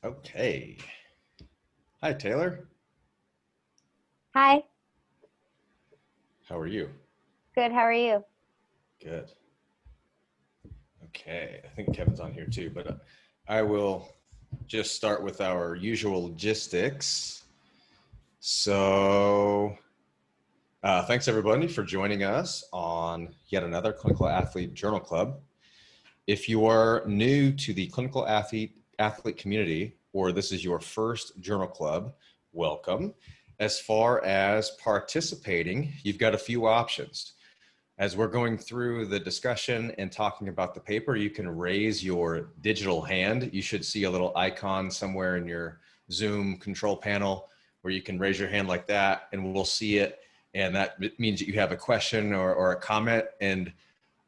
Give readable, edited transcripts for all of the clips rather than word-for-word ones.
Okay. Hi, Taylor. Hi, How are you? good. How are you? Good. Okay. I think Kevin's on here too, but I will just start with our usual logistics. So, thanks everybody for joining us on yet another Clinical Athlete Journal Club. If you are new to the Clinical Athlete Community, or this is your first journal club, welcome. As far as participating, you've got a few options. As we're going through the discussion and talking about the paper, you can raise your digital hand. You should see a little icon somewhere in your Zoom control panel where you can raise your hand like that, and we'll see it. And that means that you have a question or a comment, and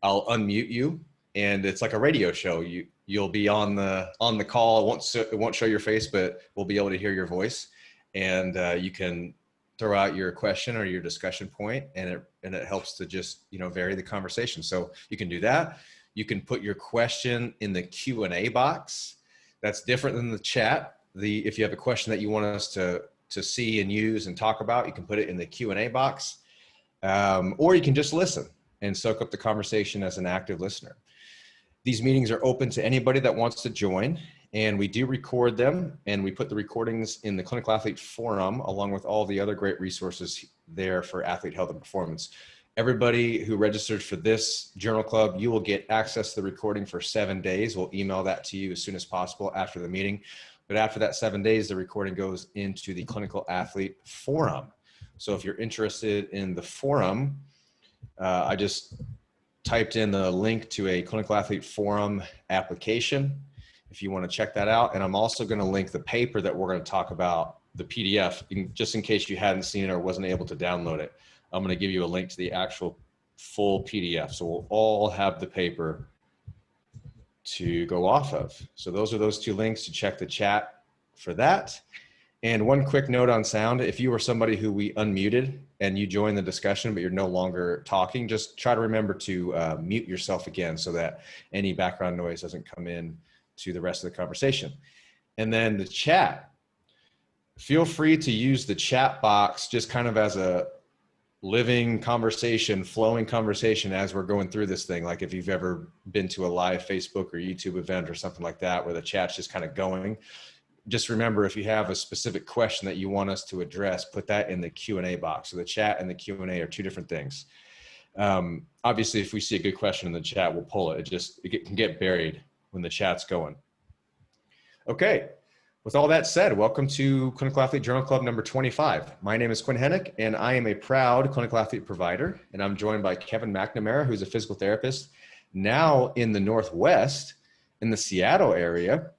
I'll unmute you. And it's like a radio show. You'll be on the call. It won't show your face, but we'll be able to hear your voice, and you can throw out your question or your discussion point, and it helps to just vary the conversation. So you can do that. You can put your question in the Q&A box. That's different than the chat. If you have a question that you want us to see and use and talk about, you can put it in the Q&A box, or you can just listen and soak up the conversation as an active listener. These meetings are open to anybody that wants to join, and we do record them, and we put the recordings in the Clinical Athlete Forum along with all the other great resources there for athlete health and performance. Everybody who registers for this journal club, you will get access to the recording for 7 days. We'll email that to you as soon as possible after the meeting. But after that 7 days, the recording goes into the Clinical Athlete Forum. So if you're interested in the forum, I just typed in the link to a Clinical Athlete Forum application if you want to check that out. And I'm also going to link the paper that we're going to talk about, the PDF, just in case you hadn't seen it or wasn't able to download it. I'm going to give you a link to the actual full PDF. So we'll all have the paper to go off of. So those are those two links to check the chat for that. And one quick note on sound, if you were somebody who we unmuted and you join the discussion, but you're no longer talking, just try to remember to mute yourself again so that any background noise doesn't come in to the rest of the conversation. And then the chat, feel free to use the chat box just kind of as a living conversation, flowing conversation as we're going through this thing. Like if you've ever been to a live Facebook or YouTube event or something like that, where the chat's just kind of going. Just remember, if you have a specific question that you want us to address, put that in the Q&A box. So the chat and the Q&A are two different things. Obviously, if we see a good question in the chat, we'll pull it. It can get buried when the chat's going. Okay, with all that said, welcome to Clinical Athlete Journal Club number 25. My name is Quinn Hennick, and I am a proud clinical athlete provider, and I'm joined by Kevin McNamara, who's a physical therapist, now in the Northwest, in the Seattle area,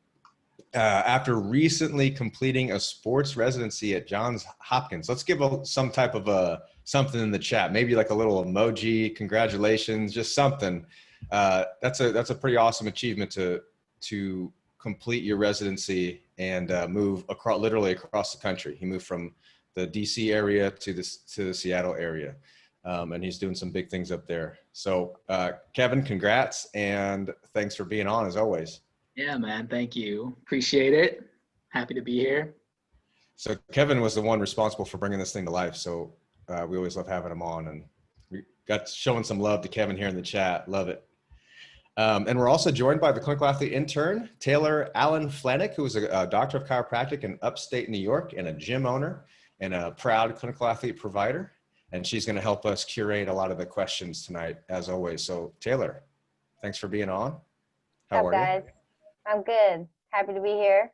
after recently completing a sports residency at Johns Hopkins. Let's give some type of something in the chat, maybe like a little emoji, congratulations, just something. That's a pretty awesome achievement to complete your residency and move literally across the country. He moved from the DC area to the Seattle area, and he's doing some big things up there. So Kevin, congrats, and thanks for being on as always. Yeah, man. Thank you. Appreciate it. Happy to be here. So Kevin was the one responsible for bringing this thing to life. So we always love having him on, and we got showing some love to Kevin here in the chat. Love it. And we're also joined by the clinical athlete intern, Taylor Allen Flanick, who is a doctor of chiropractic in upstate New York and a gym owner and a proud clinical athlete provider. And she's going to help us curate a lot of the questions tonight, as always. So Taylor, thanks for being on. How are guys? I'm good. Happy to be here.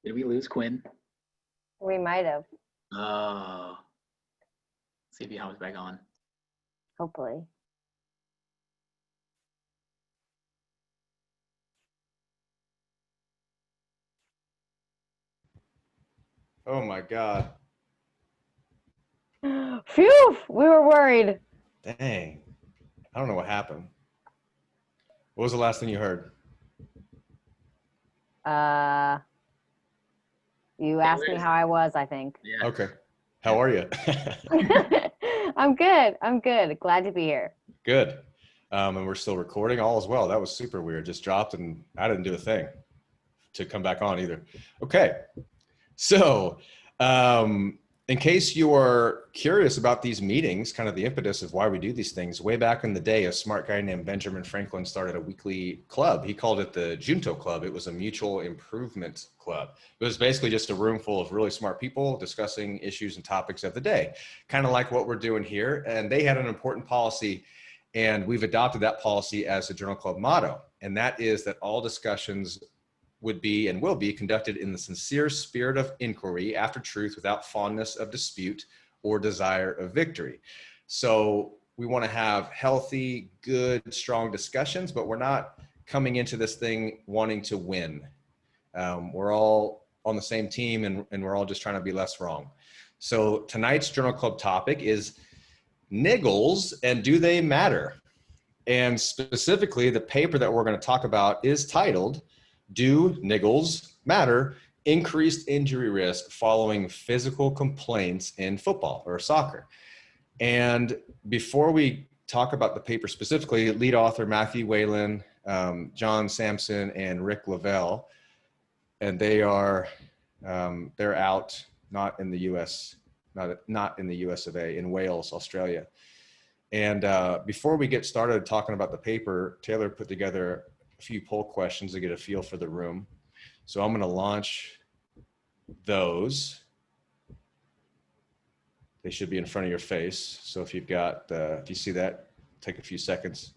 Did we lose Quinn? We might have. Oh. See if he hops back on. Hopefully. Oh my God. Phew, we were worried. Dang. I don't know what happened. What was the last thing you heard? You asked me how I was, I think. Yeah. Okay. How are you? I'm good. I'm good. Glad to be here. Good. And we're still recording all as well. That was super weird. Just dropped and I didn't do a thing to come back on either. Okay. So, in case you are curious about these meetings, kind of the impetus of why we do these things, way back in the day, a smart guy named Benjamin Franklin started a weekly club. He called it the Junto Club. It was a mutual improvement club. It was basically just a room full of really smart people discussing issues and topics of the day, kind of like what we're doing here. And they had an important policy, and we've adopted that policy as a Journal Club motto. And that is that all discussions would be and will be conducted in the sincere spirit of inquiry after truth without fondness of dispute or desire of victory. So we want to have healthy, good, strong discussions, but we're not coming into this thing wanting to win. We're all on the same team and we're all just trying to be less wrong. So tonight's Journal Club topic is niggles and do they matter? And specifically the paper that we're going to talk about is titled, Do Niggles Matter? Increased Injury Risk Following Physical Complaints in Football or Soccer. And before we talk about the paper specifically, lead author Matthew Whalen, John Sampson, and Rick Lavelle, and they're out, not in the U.S., not in the US of A, in Wales, Australia. And before we get started talking about the paper, Taylor put together a few poll questions to get a feel for the room. So I'm going to launch those. They should be in front of your face. So if if you see that, take a few seconds,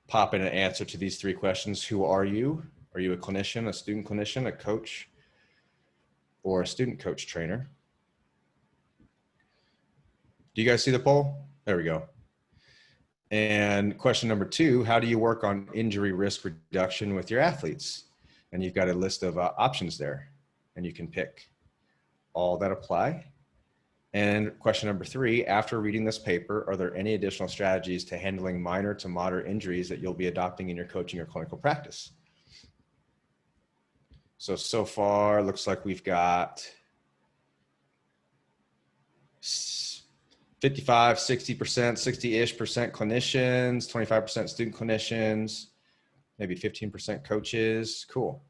pop in an answer to these three questions. Who are you? Are you a clinician, a student clinician, a coach, or a student coach trainer? Do you guys see the poll? There we go. And question number 2, how do you work on injury risk reduction with your athletes? And you've got a list of options there, and you can pick all that apply. And question number 3, after reading this paper, are there any additional strategies to handling minor to moderate injuries that you'll be adopting in your coaching or clinical practice? So far, looks like we've got 55, 60%, 60-ish% clinicians, 25% student clinicians, maybe 15% coaches. Cool.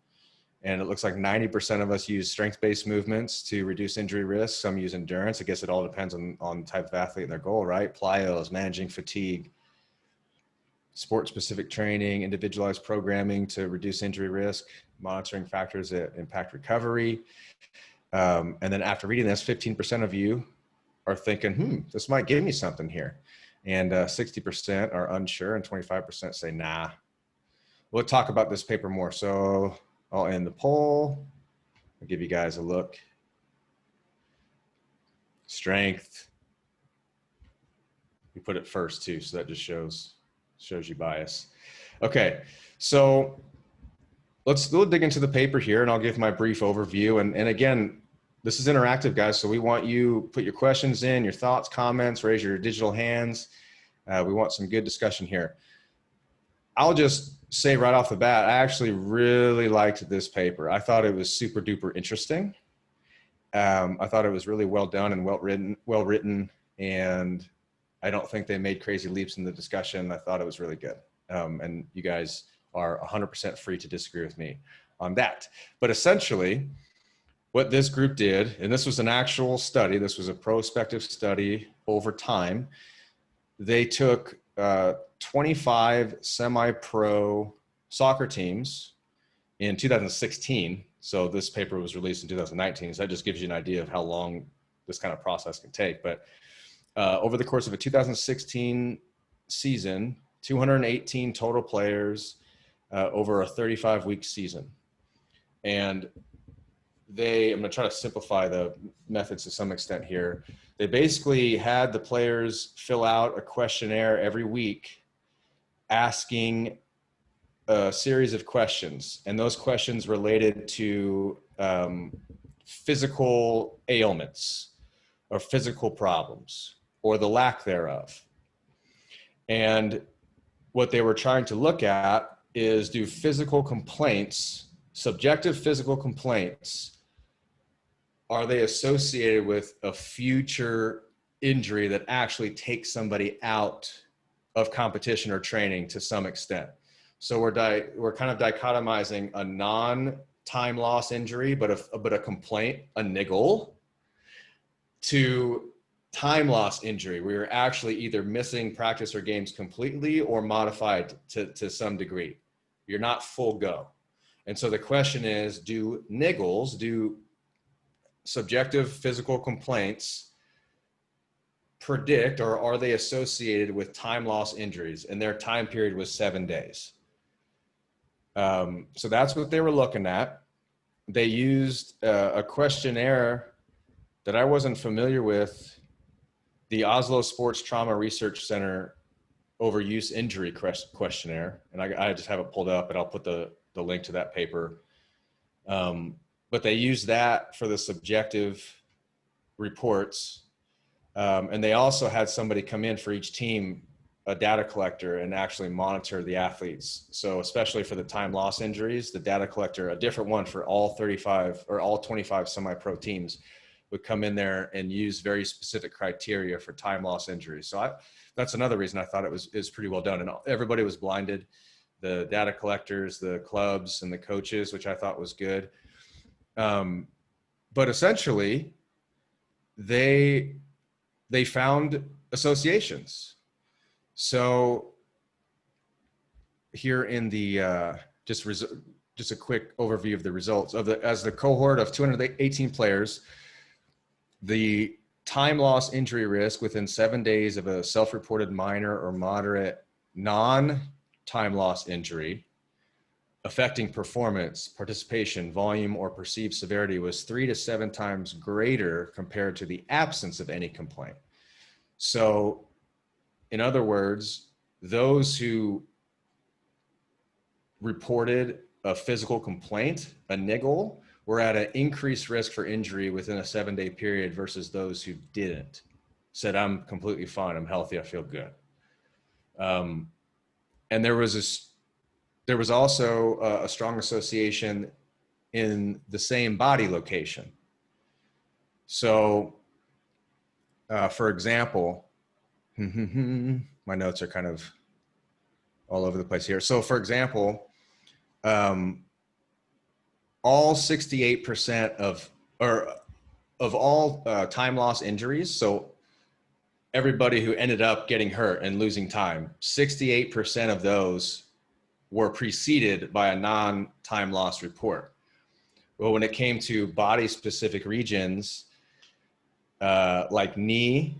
And it looks like 90% of us use strength-based movements to reduce injury risk. Some use endurance. I guess it all depends on the type of athlete and their goal, right? Plyos, managing fatigue, sport-specific training, individualized programming to reduce injury risk, monitoring factors that impact recovery. And then after reading this, 15% of you are thinking, this might give me something here. And 60% are unsure and 25% say, nah. We'll talk about this paper more. So I'll end the poll. I'll give you guys a look. Strength. We put it first too, so that just shows you bias. Okay, so we'll dig into the paper here and I'll give my brief overview. And again, this is interactive, guys. So we want you put your questions in, your thoughts, comments, raise your digital hands. We want some good discussion here. I'll just say right off the bat, I actually really liked this paper. I thought it was super duper interesting. I thought it was really well done and well written, and I don't think they made crazy leaps in the discussion. I thought it was really good. And you guys are 100% free to disagree with me on that. But essentially, what this group did, and this was an actual study, this was a prospective study over time, they took 25 semi-pro soccer teams in 2016. So this paper was released in 2019. So that just gives you an idea of how long this kind of process can take. But over the course of a 2016 season, 218 total players over a 35-week season. And I'm going to try to simplify the methods to some extent here. They basically had the players fill out a questionnaire every week asking a series of questions. And those questions related to physical ailments or physical problems or the lack thereof. And what they were trying to look at is, do physical complaints, subjective physical complaints, are they associated with a future injury that actually takes somebody out of competition or training to some extent? So we're kind of dichotomizing a non-time loss injury, but a complaint, a niggle, to time loss injury. We were actually either missing practice or games completely or modified to some degree. You're not full go. And so the question is, do niggles, do subjective physical complaints predict, or are they associated with time loss injuries? And their time period was 7 days. So that's what they were looking at. They used a questionnaire that I wasn't familiar with, the Oslo Sports Trauma Research Center Overuse Injury Questionnaire. And I just have it pulled up, and I'll put the link to that paper. But they used that for the subjective reports. And they also had somebody come in for each team, a data collector, and actually monitor the athletes. So especially for the time loss injuries, the data collector, a different one for all 35 or all 25 semi-pro teams, would come in there and use very specific criteria for time loss injuries. So that's another reason I thought it was pretty well done. And everybody was blinded, the data collectors, the clubs, and the coaches, which I thought was good. But essentially, they found associations. So here in the just a quick overview of the results as the cohort of 218 players, the time loss injury risk within 7 days of a self-reported minor or moderate non-time loss injury affecting performance, participation, volume, or perceived severity was 3 to 7 times greater compared to the absence of any complaint. So, in other words, those who reported a physical complaint, a niggle, were at an increased risk for injury within a 7-day period versus those who didn't. Said, I'm completely fine, I'm healthy, I feel good. And there was also a strong association in the same body location. So, for example, my notes are kind of all over the place here. So, for example, all 68% of all time loss injuries, so everybody who ended up getting hurt and losing time, 68% of those were preceded by a non-time loss report. Well, when it came to body-specific regions, like knee,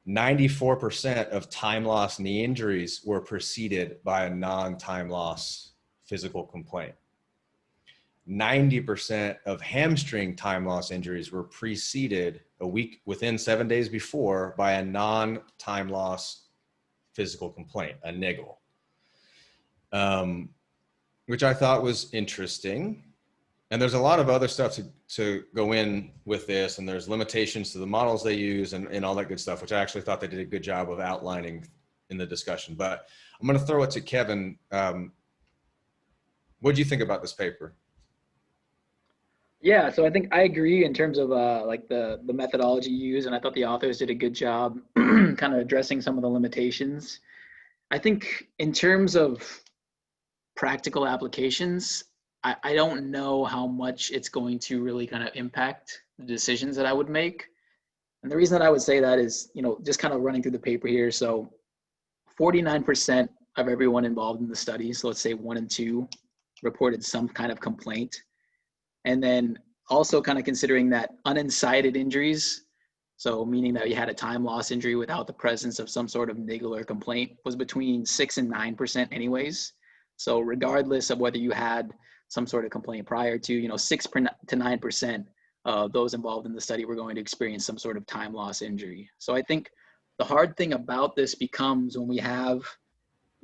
94% of time loss knee injuries were preceded by a non-time loss physical complaint. 90% of hamstring time loss injuries were preceded a week within 7 days before by a non-time loss physical complaint, a niggle, which I thought was interesting. And there's a lot of other stuff to go in with this, and there's limitations to the models they use and all that good stuff, which I actually thought they did a good job of outlining in the discussion. But I'm going to throw it to Kevin. What do you think about this paper? Yeah, so I think I agree in terms of like the methodology used, and I thought the authors did a good job kind of addressing some of the limitations. I think in terms of practical applications, I don't know how much it's going to really kind of impact the decisions that I would make. And the reason that I would say that is, just kind of running through the paper here. So 49% of everyone involved in the study, so let's say 1 and 2, reported some kind of complaint. And then also kind of considering that unincited injuries, so meaning that you had a time loss injury without the presence of some sort of niggle or complaint, was between 6 and 9% anyways. So regardless of whether you had some sort of complaint prior to, 6 to 9% of those involved in the study were going to experience some sort of time loss injury. So I think the hard thing about this becomes when we have,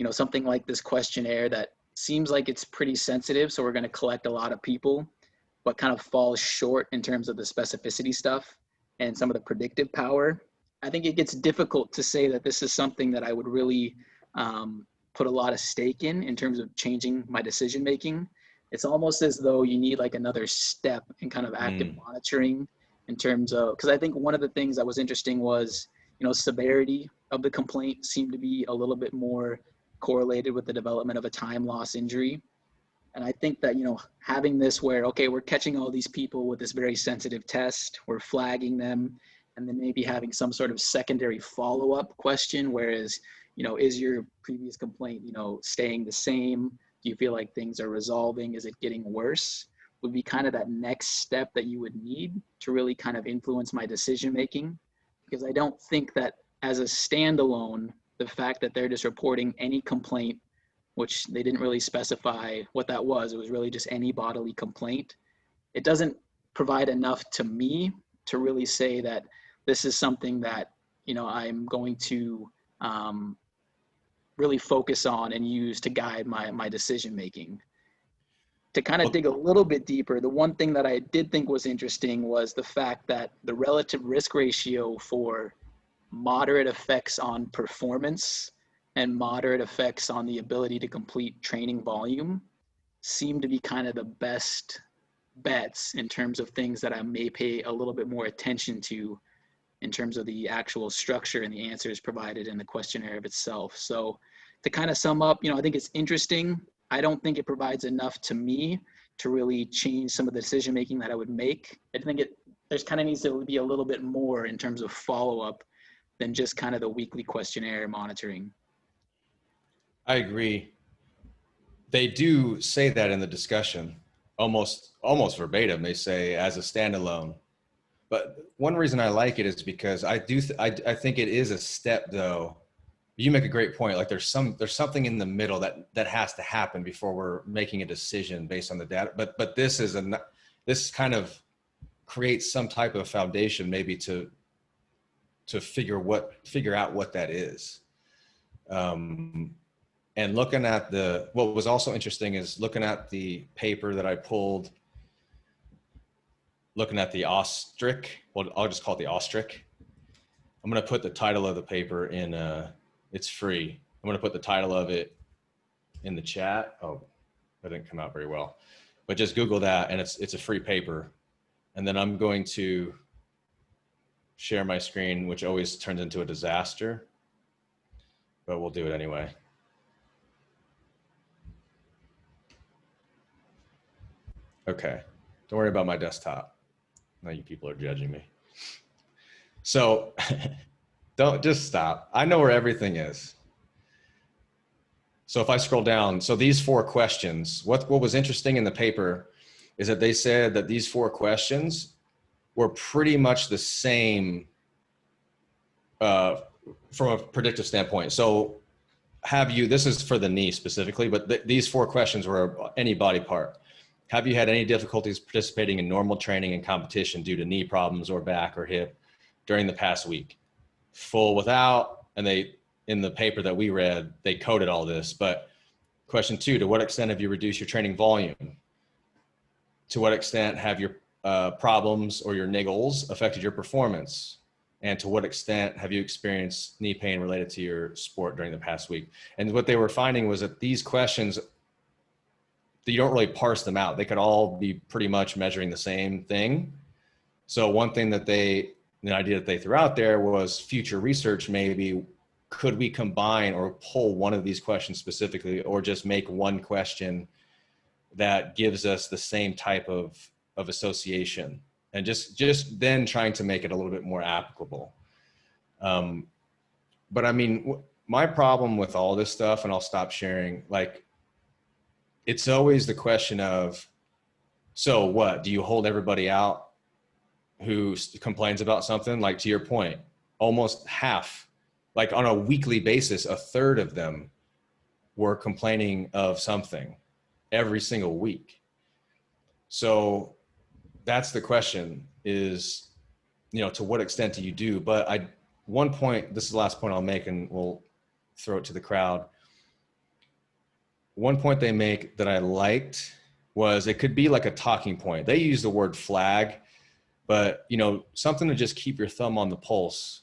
something like this questionnaire that seems like it's pretty sensitive. So we're going to collect a lot of people, but kind of falls short in terms of the specificity stuff and some of the predictive power. I think it gets difficult to say that this is something that I would really put a lot of stake in terms of changing my decision making, it's almost as though you need like another step in kind of active monitoring in terms of, because I think one of the things that was interesting was, severity of the complaint seemed to be a little bit more correlated with the development of a time loss injury. And I think that, having this where, okay, we're catching all these people with this very sensitive test, we're flagging them, and then maybe having some sort of secondary follow-up question, whereas, is your previous complaint, staying the same? Do you feel like things are resolving? Is it getting worse? Would be kind of that next step that you would need to really kind of influence my decision-making. Because I don't think that as a standalone, the fact that they're just reporting any complaint, which they didn't really specify what that was, it was really just any bodily complaint, it doesn't provide enough to me to really say that this is something that, I'm going to really focus on and use to guide my decision making. To kind of dig a little bit deeper, the one thing that I did think was interesting was the fact that the relative risk ratio for moderate effects on performance and moderate effects on the ability to complete training volume seem to be kind of the best bets in terms of things that I may pay a little bit more attention to in terms of the actual structure and the answers provided in the questionnaire of itself. So to kind of sum up, I think it's interesting. I don't think it provides enough to me to really change some of the decision making that I would make. I think there's kind of needs to be a little bit more in terms of follow-up than just kind of the weekly questionnaire monitoring. I agree. They do say that in the discussion, almost verbatim. They say as a standalone. But one reason I like it is because I think it is a step, though. You make a great point. Like there's something in the middle that has to happen before we're making a decision based on the data. But this kind of creates some type of foundation, maybe to figure out what that is. And looking at what was also interesting is looking at the paper that I pulled, looking at the ostrich. Well, I'll just call it the ostrich. I'm going to put the title of the paper in, it's free. I'm going to put the title of it in the chat. Oh, that didn't come out very well, but just Google that and it's a free paper. And then I'm going to share my screen, which always turns into a disaster, but we'll do it anyway. Okay, don't worry about my desktop. Now you people are judging me. So don't just stop. I know where everything is. So if I scroll down, so these 4 questions, what was interesting in the paper is that they said that these 4 questions were pretty much the same from a predictive standpoint. So this is for the knee specifically, but these 4 questions were any body part. Have you had any difficulties participating in normal training and competition due to knee problems or back or hip during the past week? Full, without, and in the paper that we read, they coded all this. But question 2, to what extent have you reduced your training volume? To what extent have your problems or your niggles affected your performance? And to what extent have you experienced knee pain related to your sport during the past week? And what they were finding was that these questions, you don't really parse them out. They could all be pretty much measuring the same thing. So one thing that the idea that they threw out there was future research, maybe could we combine or pull one of these questions specifically, or just make one question that gives us the same type of association, and just then trying to make it a little bit more applicable. But I mean, my problem with all this stuff, and I'll stop sharing, like, it's always the question of, so what, do you hold everybody out who complains about something? Like, to your point, almost half, like on a weekly basis, a third of them were complaining of something every single week. So that's the question is, to what extent do you do? But one point, this is the last point I'll make, and we'll throw it to the crowd. One point they make that I liked was it could be like a talking point. They use the word flag, but something to just keep your thumb on the pulse.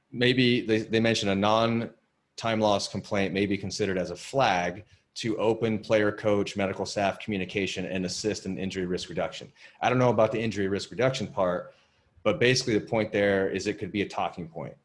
Maybe they mention a non-time loss complaint may be considered as a flag to open player, coach, medical staff communication and assist in injury risk reduction. I don't know about the injury risk reduction part, but basically the point there is it could be a talking point.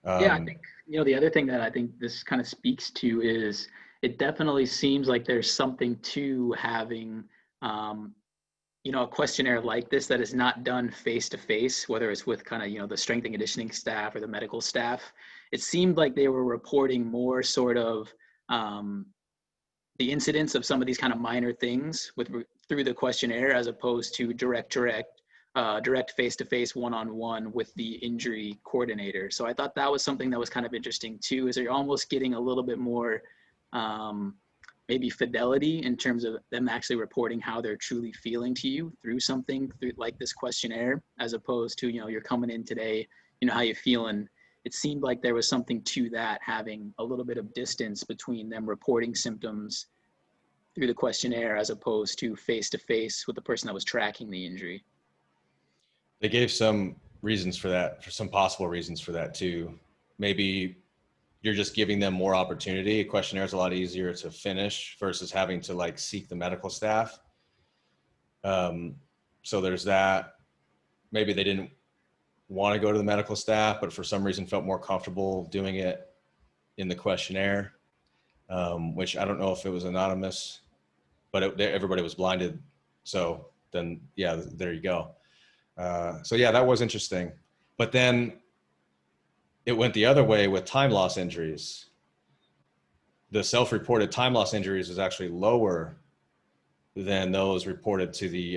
Yeah, I think, the other thing that I think this kind of speaks to is it definitely seems like there's something to having, a questionnaire like this that is not done face to face, whether it's with kind of, the strength and conditioning staff or the medical staff. It seemed like they were reporting more sort of the incidence of some of these kind of minor things through the questionnaire, as opposed to direct face-to-face one-on-one with the injury coordinator. So I thought that was something that was kind of interesting too, is you're almost getting a little bit more maybe fidelity in terms of them actually reporting how they're truly feeling to you through something like this questionnaire, as opposed to, you're coming in today, how you feeling. It seemed like there was something to that, having a little bit of distance between them reporting symptoms through the questionnaire as opposed to face-to-face with the person that was tracking the injury. They gave some reasons for that, for some possible reasons for that too. Maybe you're just giving them more opportunity. A questionnaire is a lot easier to finish versus having to like seek the medical staff. So there's that. Maybe they didn't want to go to the medical staff, but for some reason felt more comfortable doing it in the questionnaire, which I don't know if it was anonymous, but everybody was blinded. So then, yeah, there you go. So yeah, that was interesting. But then it went the other way with time loss injuries. The self-reported time loss injuries was actually lower than those reported to the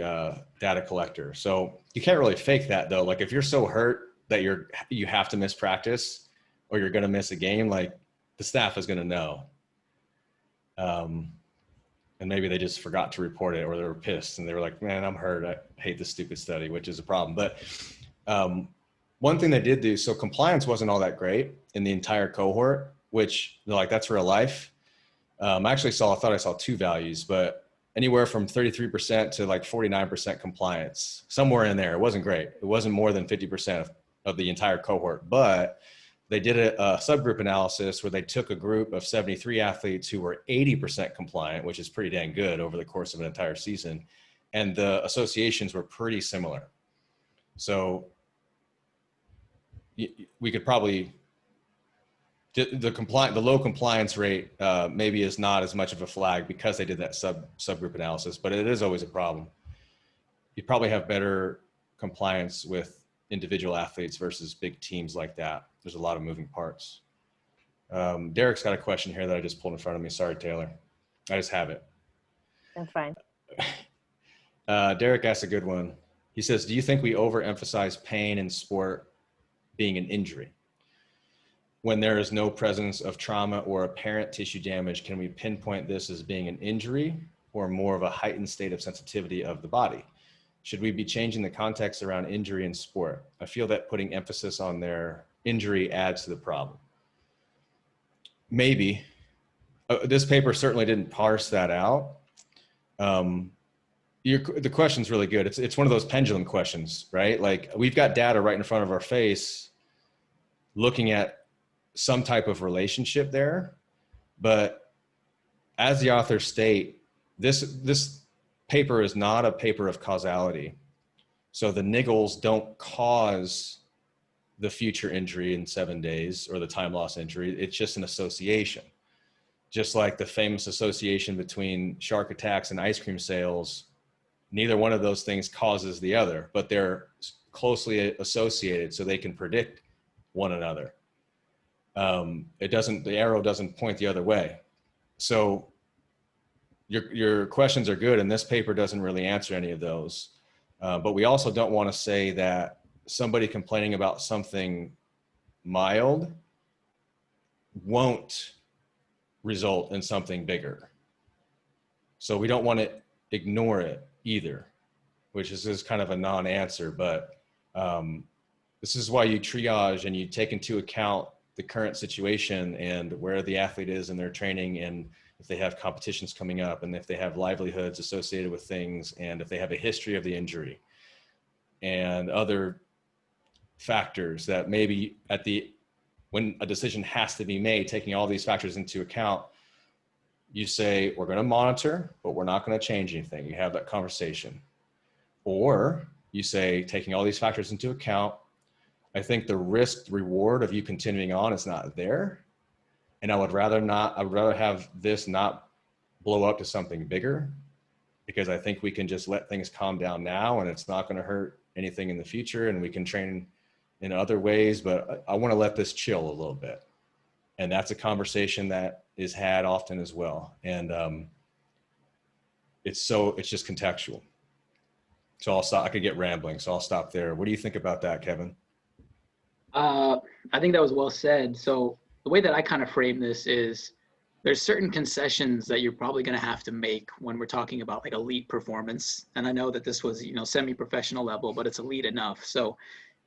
data collector. So you can't really fake that though. Like if you're so hurt that you have to miss practice or you're going to miss a game, like the staff is going to know. And maybe they just forgot to report it, or they were pissed and they were like, man, I'm hurt. I hate this stupid study, which is a problem. But one thing they did do, so compliance wasn't all that great in the entire cohort, which they're like, that's real life. I thought I saw two values, but anywhere from 33% to like 49% compliance, somewhere in there. It wasn't great. It wasn't more than 50% of the entire cohort, but they did a subgroup analysis where they took a group of 73 athletes who were 80% compliant, which is pretty dang good over the course of an entire season. And the associations were pretty similar. So we could probably, the low compliance rate maybe is not as much of a flag because they did that subgroup analysis, but it is always a problem. You probably have better compliance with individual athletes versus big teams like that. There's a lot of moving parts. Derek's got a question here that I just pulled in front of me. Sorry, Taylor. I just have it. That's fine. Derek asked a good one. He says, do you think we overemphasize pain in sport being an injury? When there is no presence of trauma or apparent tissue damage, can we pinpoint this as being an injury or more of a heightened state of sensitivity of the body? Should we be changing the context around injury in sport? I feel that putting emphasis on their injury adds to the problem. Maybe. This paper certainly didn't parse that out. The question's really good. It's one of those pendulum questions, right? Like we've got data right in front of our face looking at some type of relationship there, but as the authors state, this paper is not a paper of causality. So the niggles don't cause the future injury in 7 days or the time loss injury. It's just an association. Just like the famous association between shark attacks and ice cream sales, neither one of those things causes the other, but they're closely associated so they can predict one another. The arrow doesn't point the other way. So your questions are good, and this paper doesn't really answer any of those. But we also don't want to say that somebody complaining about something mild won't result in something bigger. So we don't want to ignore it either, which is kind of a non-answer, but this is why you triage and you take into account the current situation and where the athlete is in their training, and if they have competitions coming up, and if they have livelihoods associated with things, and if they have a history of the injury and other factors that maybe at the when a decision has to be made, taking all these factors into account, you say, we're going to monitor, but we're not going to change anything. You have that conversation. Or you say, taking all these factors into account, I think the risk reward of you continuing on is not there. And I would rather have this not blow up to something bigger, because I think we can just let things calm down now and it's not going to hurt anything in the future, and we can train in other ways, but I want to let this chill a little bit. And that's a conversation that is had often as well. And it's just contextual. So I'll stop. I could get rambling, so I'll stop there. What do you think about that, Kevin? I think that was well said. So the way that I kind of frame this is there's certain concessions that you're probably going to have to make when we're talking about like elite performance. And I know that this was, semi-professional level, but it's elite enough. So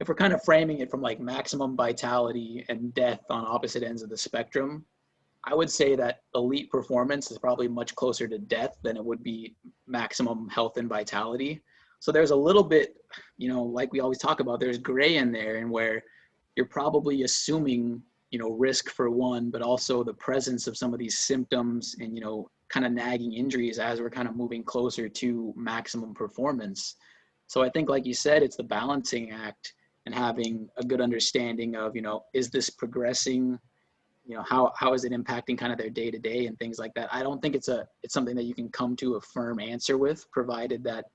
if we're kind of framing it from like maximum vitality and death on opposite ends of the spectrum, I would say that elite performance is probably much closer to death than it would be maximum health and vitality. So there's a little bit, like we always talk about, there's gray in there, and where you're probably assuming, risk for one, but also the presence of some of these symptoms and, kind of nagging injuries as we're kind of moving closer to maximum performance. So I think, like you said, it's the balancing act and having a good understanding of, is this progressing? How is it impacting kind of their day to day and things like that? I don't think it's something that you can come to a firm answer with, provided that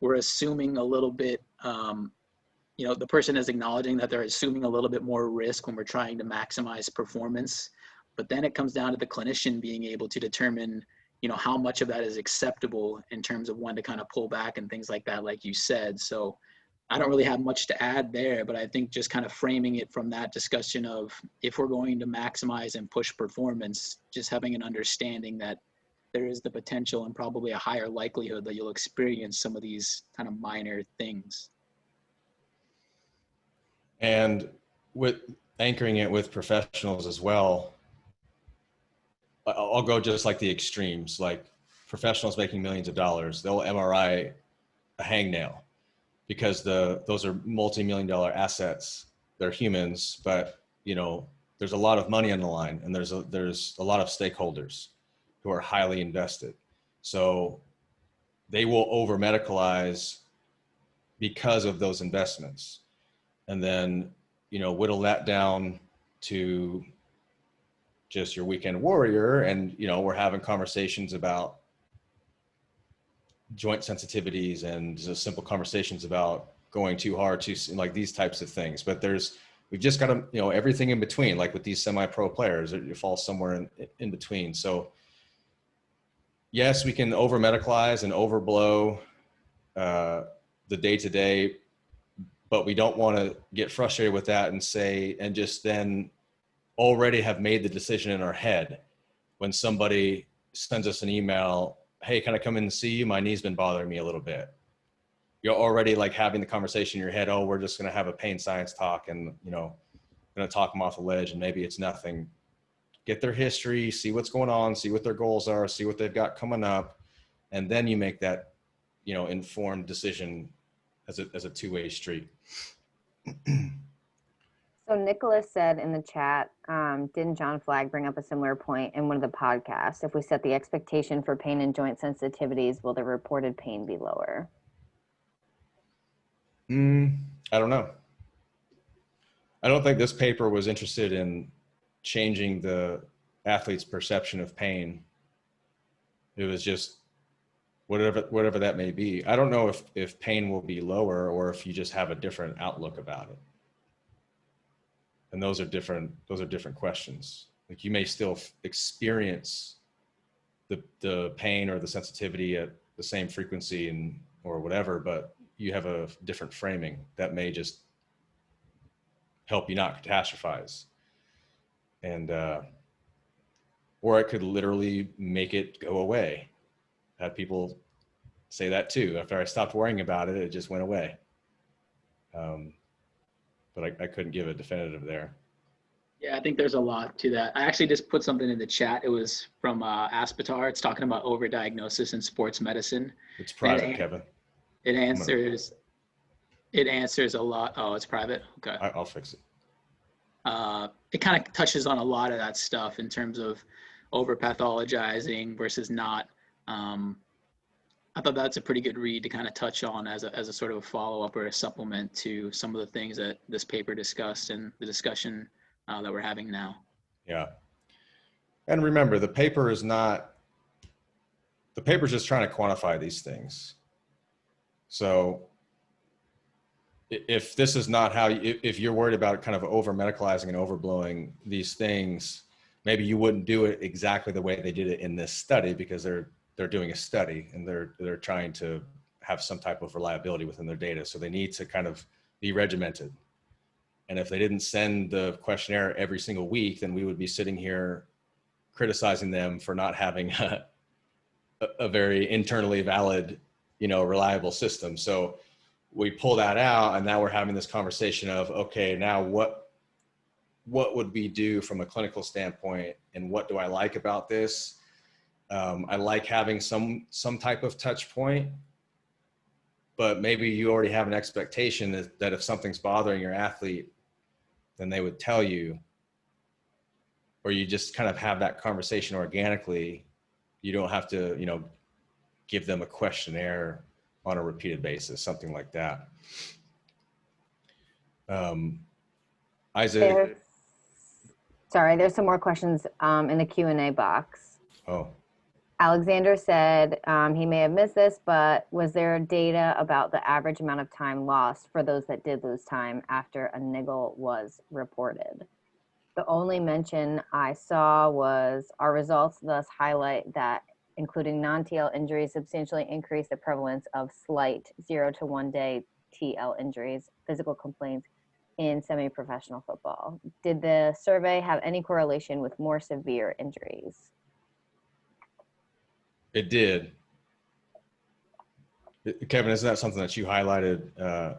we're assuming a little bit, the person is acknowledging that they're assuming a little bit more risk when we're trying to maximize performance. But then it comes down to the clinician being able to determine, how much of that is acceptable in terms of when to kind of pull back and things like that, like you said. So I don't really have much to add there, but I think just kind of framing it from that discussion of, if we're going to maximize and push performance, just having an understanding that there is the potential and probably a higher likelihood that you'll experience some of these kind of minor things. And with anchoring it with professionals as well, I'll go just like the extremes, like professionals making millions of dollars, they'll MRI a hangnail because those are multi-million-dollar assets. They're humans, but there's a lot of money on the line, and there's a lot of stakeholders who are highly invested. So they will over medicalize because of those investments. And then, whittle that down to just your weekend warrior. And, we're having conversations about joint sensitivities and just simple conversations about going too hard, like these types of things. But we've just got to, everything in between, like with these semi-pro players, it falls somewhere in between. So yes, we can over medicalize and overblow the day-to-day, but we don't want to get frustrated with that and just then already have made the decision in our head when somebody sends us an email, hey, can I come in and see you? My knee's been bothering me a little bit. You're already like having the conversation in your head, oh, we're just going to have a pain science talk and, going to talk them off the ledge, and maybe it's nothing. Get their history, see what's going on, see what their goals are, see what they've got coming up. And then you make that, informed decision as a two-way street. So Nicholas said in the chat, didn't John Flagg bring up a similar point in one of the podcasts? If we set the expectation for pain and joint sensitivities, will the reported pain be lower? I don't know. I don't think this paper was interested in changing the athlete's perception of pain. It was just whatever that may be. I don't know if pain will be lower or if you just have a different outlook about it. And those are different questions. Like you may still experience the pain or the sensitivity at the same frequency or whatever, but you have a different framing that may just help you not catastrophize. And, or it could literally make it go away. Had people say that too. After I stopped worrying about it, it just went away. But I couldn't give a definitive there. Yeah, I think there's a lot to that. I actually just put something in the chat. It was from Aspetar. It's talking about overdiagnosis in sports medicine. It's private, Kevin. It answers a lot. Oh, it's private? Okay. I'll fix it. it kind of touches on a lot of that stuff in terms of over pathologizing versus not. I thought that's a pretty good read to kind of touch on as a sort of a follow-up or a supplement to some of the things that this paper discussed and the discussion that we're having now. Yeah. And remember, the paper is just trying to quantify these things. So if this is not how, if you're worried about kind of over medicalizing and overblowing these things, maybe you wouldn't do it exactly the way they did it in this study, because they're doing a study and they're trying to have some type of reliability within their data. So they need to kind of be regimented. And if they didn't send the questionnaire every single week, then we would be sitting here criticizing them for not having a very internally valid, reliable system. So we pull that out, and now we're having this conversation of, okay, now what would we do from a clinical standpoint, and what do I like about this? I like having some type of touch point, but maybe you already have an expectation that if something's bothering your athlete, then they would tell you, or you just kind of have that conversation organically. You don't have to, give them a questionnaire on a repeated basis, something like that. Isaac. There's some more questions in the Q&A box. Oh. Alexander said he may have missed this, but was there data about the average amount of time lost for those that did lose time after a niggle was reported? The only mention I saw was our results thus highlight that including non-TL injuries substantially increase the prevalence of slight 0 to 1 day TL injuries, physical complaints in semi-professional football. Did the survey have any correlation with more severe injuries? It did. Kevin, isn't that something that you highlighted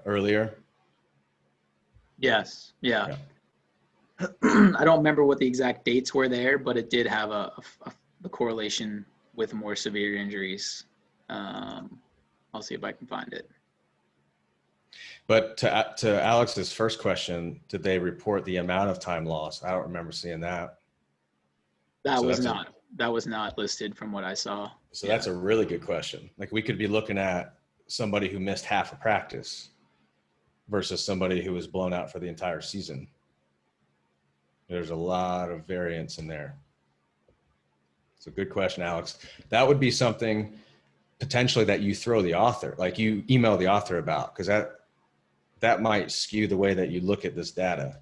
earlier? Yes. Yeah. I don't remember what the exact dates were there, but it did have a correlation with more severe injuries. I'll see if I can find it. But to Alex's first question, did they report the amount of time lost? I don't remember seeing that. That was not listed from what I saw. So that's a really good question. Like, we could be looking at somebody who missed half a practice versus somebody who was blown out for the entire season. There's a lot of variance in there. It's a good question, Alex. That would be something potentially that you throw the author, like you email the author about, because that might skew the way that you look at this data.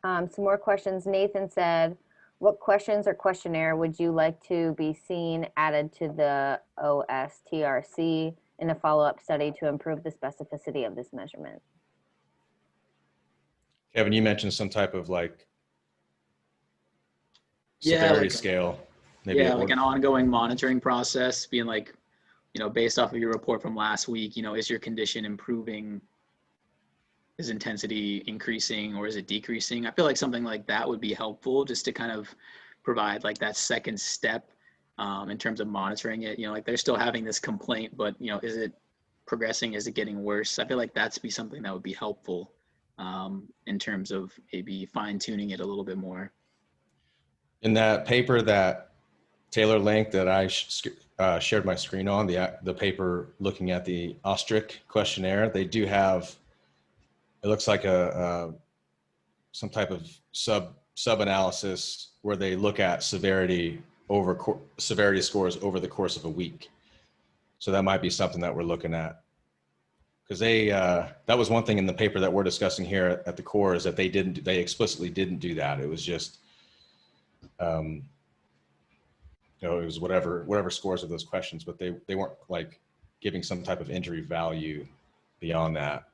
Some more questions. Nathan said, what questions or questionnaire would you like to be seen added to the OSTRC in a follow-up study to improve the specificity of this measurement? Kevin, you mentioned some type of severity scale. Maybe like an ongoing monitoring process, being like, based off of your report from last week, is your condition improving? Is intensity increasing, or is it decreasing? I feel like something like that would be helpful, just to kind of provide like that second step in terms of monitoring it. Like they're still having this complaint, but is it progressing? Is it getting worse? I feel like that's be something that would be helpful in terms of maybe fine tuning it a little bit more. In that paper that Taylor linked that I shared my screen on, the paper looking at the Ostrich questionnaire, they do have, it looks like some type of sub analysis where they look at severity scores over the course of a week. So that might be something that we're looking at, because that was one thing in the paper that we're discussing here at the core, is that they explicitly didn't do that. It was just it was whatever scores of those questions, but they weren't like giving some type of injury value beyond that.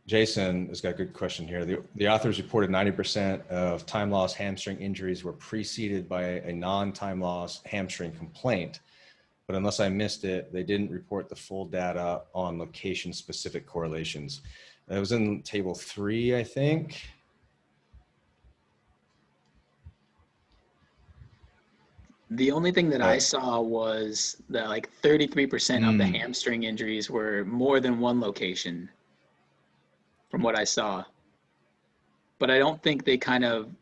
Jason has got a good question here. The authors reported 90% of time loss hamstring injuries were preceded by a non-time loss hamstring complaint, but unless I missed it, they didn't report the full data on location-specific correlations. That was in table 3, I think. The only thing that I saw was that like 33% of the Mm. hamstring injuries were more than one location from what I saw. But I don't think they kind of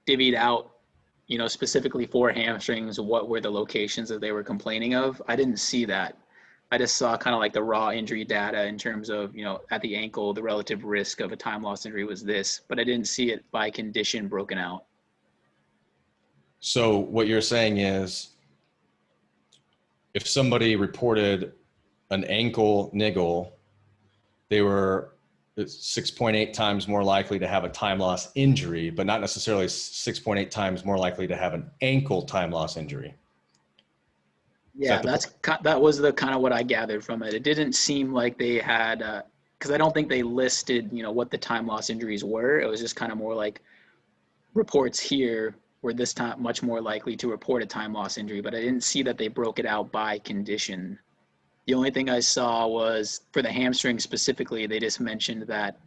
divvied out, you know, specifically for hamstrings, what were the locations that they were complaining of. I didn't see that. I just saw kind of like the raw injury data in terms of, you know, at the ankle, the relative risk of a time loss injury was this, but I didn't see it by condition broken out. So what you're saying is if somebody reported an ankle niggle, they were 6.8 times more likely to have a time loss injury, but not necessarily 6.8 times more likely to have an ankle time loss injury. Yeah, that was the kind of what I gathered from it. It didn't seem like they had, because I don't think they listed, you know, what the time loss injuries were. It was just kind of more like reports here were this time much more likely to report a time loss injury, but I didn't see that they broke it out by condition. The only thing I saw was for the hamstring specifically, they just mentioned that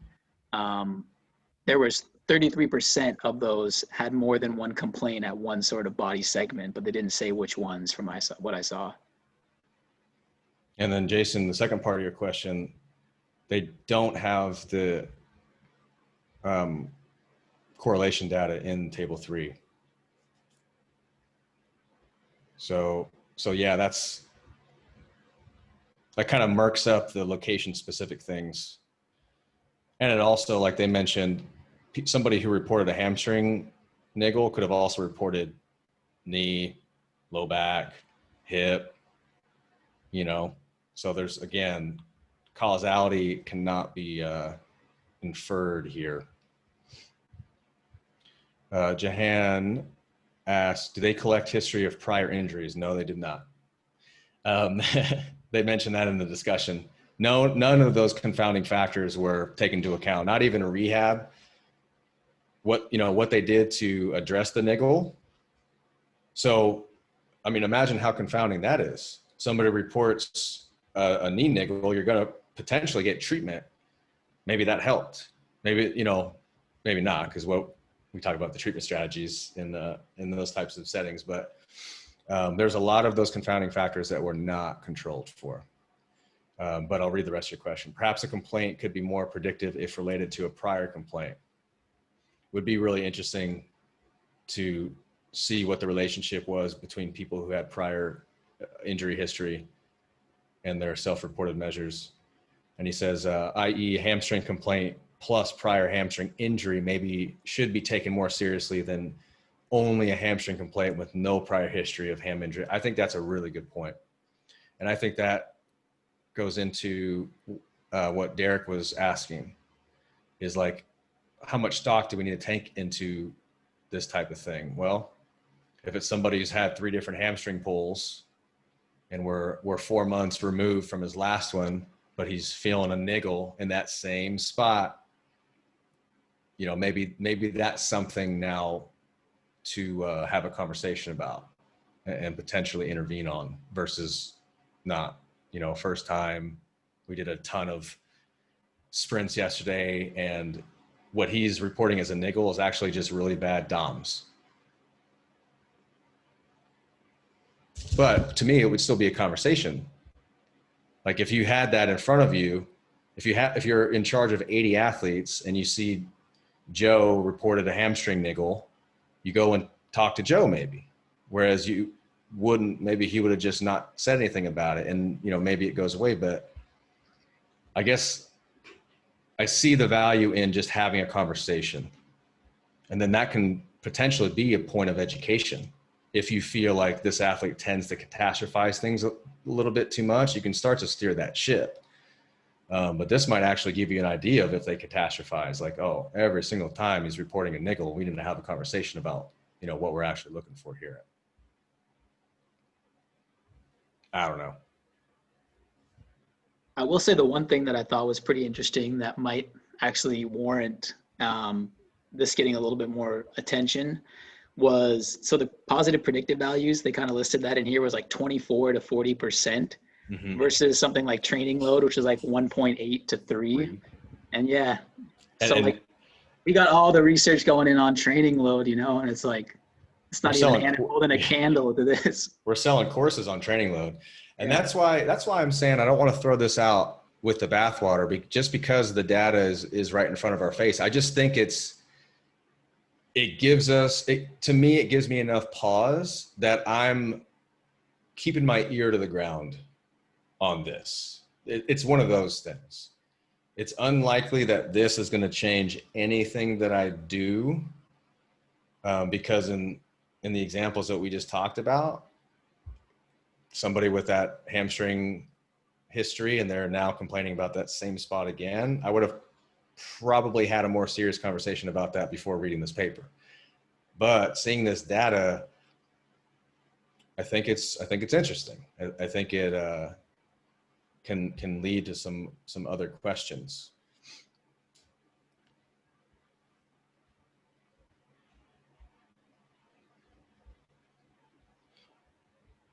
there was 33% of those had more than one complaint at one sort of body segment, but they didn't say which ones from what I saw. And then Jason, the second part of your question, they don't have the correlation data in table 3. So yeah, that kind of murks up the location specific things. And it also, like they mentioned, somebody who reported a hamstring niggle could have also reported knee, low back, hip, you know. So there's, again, causality cannot be inferred here. Jahan asked, do they collect history of prior injuries? No, they did not. They mentioned that in the discussion. No, none of those confounding factors were taken into account, not even a rehab. What they did to address the niggle. So, I mean, imagine how confounding that is. Somebody reports a knee niggle, you're going to potentially get treatment. Maybe that helped. Maybe, maybe not, because what we talk about the treatment strategies in those types of settings, but there's a lot of those confounding factors that were not controlled for. But I'll read the rest of your question. Perhaps a complaint could be more predictive if related to a prior complaint. Would be really interesting to see what the relationship was between people who had prior injury history and their self-reported measures. And he says, i.e. hamstring complaint plus prior hamstring injury maybe should be taken more seriously than only a hamstring complaint with no prior history of ham injury. I think that's a really good point. And I think that goes into what Derek was asking, is like, how much stock do we need to take into this type of thing? Well, if it's somebody who's had 3 different hamstring pulls and we're 4 months removed from his last one, but he's feeling a niggle in that same spot, maybe that's something now to have a conversation about and potentially intervene on versus not. First time we did a ton of sprints yesterday, and what he's reporting as a niggle is actually just really bad DOMs. But to me, it would still be a conversation. Like if you had that in front of you, if you're in charge of 80 athletes and you see Joe reported a hamstring niggle, you go and talk to Joe maybe. Whereas you wouldn't, maybe he would have just not said anything about it, and maybe it goes away. But I guess I see the value in just having a conversation, and then that can potentially be a point of education. If you feel like this athlete tends to catastrophize things a little bit too much, you can start to steer that ship. But this might actually give you an idea of if they catastrophize, like, oh, every single time he's reporting a niggle, we need to have a conversation about what we're actually looking for here. I don't know. I will say the one thing that I thought was pretty interesting that might actually warrant this getting a little bit more attention was, so the positive predictive values, they kind of listed that in here, was like 24 to 40% versus something like training load, which is like 1.8 to 3. And yeah, so like we got all the research going in on training load, and it's like It's We're not even a selling, hand holding a candle to this. we're selling courses on training load. And Yeah. that's why I'm saying I don't want to throw this out with the bathwater just because the data is right in front of our face. I just think it gives me enough pause that I'm keeping my ear to the ground on this. It's one of those things. It's unlikely that this is going to change anything that I do, because in the examples that we just talked about, somebody with that hamstring history and they're now complaining about that same spot again, I would have probably had a more serious conversation about that before reading this paper. But seeing this data, I think it's interesting. I think it can lead to some other questions.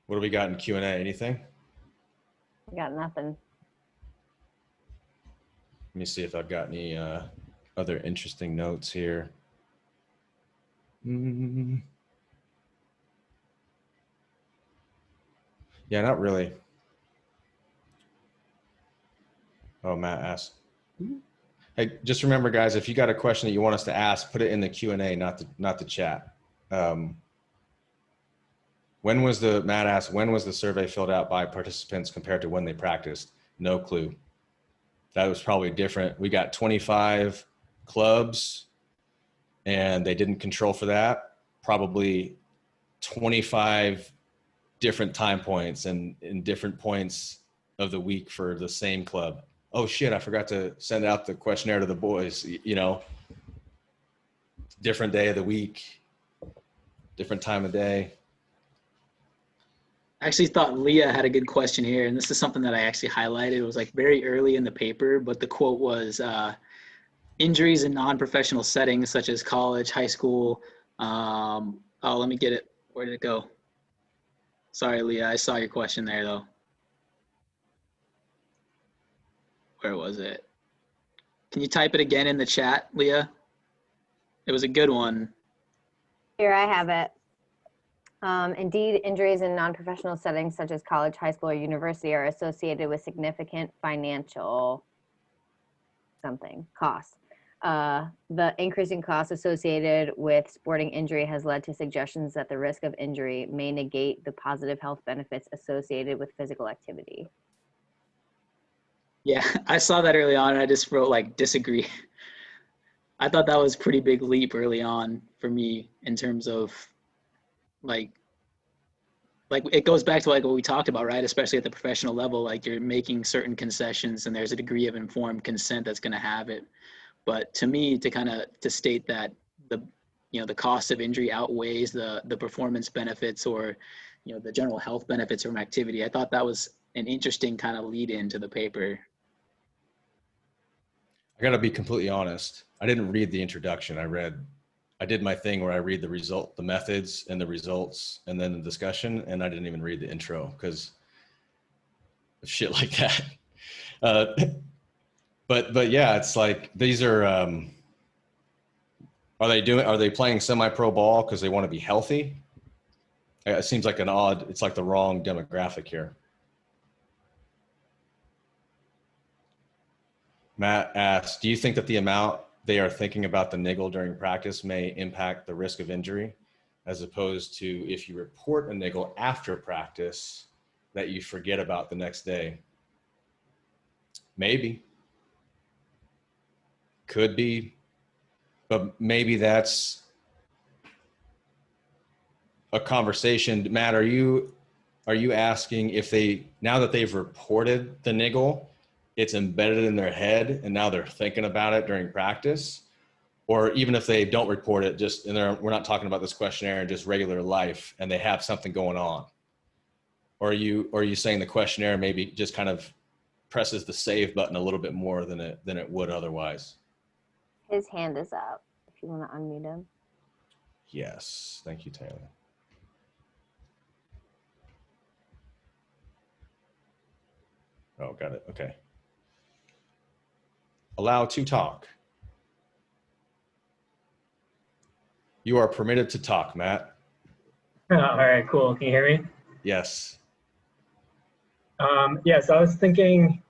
What do we got in Q&A? Anything? I got nothing. Let me see if I've got any other interesting notes here. Yeah, not really. Oh, Matt asked. Hey, just remember, guys, if you got a question that you want us to ask, put it in the Q&A, not the chat. Matt asked, when was the survey filled out by participants compared to when they practiced? No clue. That was probably different. We got 25 clubs and they didn't control for that. Probably 25 different time points and in different points of the week for the same club. Oh shit, I forgot to send out the questionnaire to the boys, different day of the week, different time of day. I actually thought Leah had a good question here, and this is something that I actually highlighted. It was like very early in the paper, but the quote was, injuries in non-professional settings such as college, high school. Let me get it. Where did it go? Sorry, Leah, I saw your question there though. Where was it? Can you type it again in the chat, Leah? It was a good one. Here, I have it. Indeed, injuries in non-professional settings such as college, high school, or university are associated with significant financial costs. The increasing costs associated with sporting injury has led to suggestions that the risk of injury may negate the positive health benefits associated with physical activity. Yeah, I saw that early on and I just wrote like disagree. I thought that was a pretty big leap early on for me in terms of like it goes back to like what we talked about, right? Especially at the professional level, like you're making certain concessions and there's a degree of informed consent that's going to have it. But to me, to state that the cost of injury outweighs the performance benefits or, the general health benefits from activity, I thought that was an interesting kind of lead into the paper. I got to be completely honest. I didn't read the introduction. I did my thing where I read the methods and the results and then the discussion. And I didn't even read the intro because of shit like that. But yeah, it's like, these are they playing semi-pro ball because they want to be healthy? It seems like it's like the wrong demographic here. Matt asks, do you think that the amount they are thinking about the niggle during practice may impact the risk of injury, as opposed to if you report a niggle after practice that you forget about the next day? Maybe. Could be. But maybe that's a conversation. Matt, are you asking if now that they've reported the niggle, it's embedded in their head and now they're thinking about it during practice? Or even if they don't report it, we're not talking about this questionnaire in just regular life and they have something going on? Or are you saying the questionnaire maybe just kind of presses the save button a little bit more than it would otherwise? His hand is up if you want to unmute him. Yes, thank you, Taylor. Oh, got it. Okay. Allow to talk. You are permitted to talk, Matt. All right, cool. Can you hear me? Yes. Yeah, so I was thinking,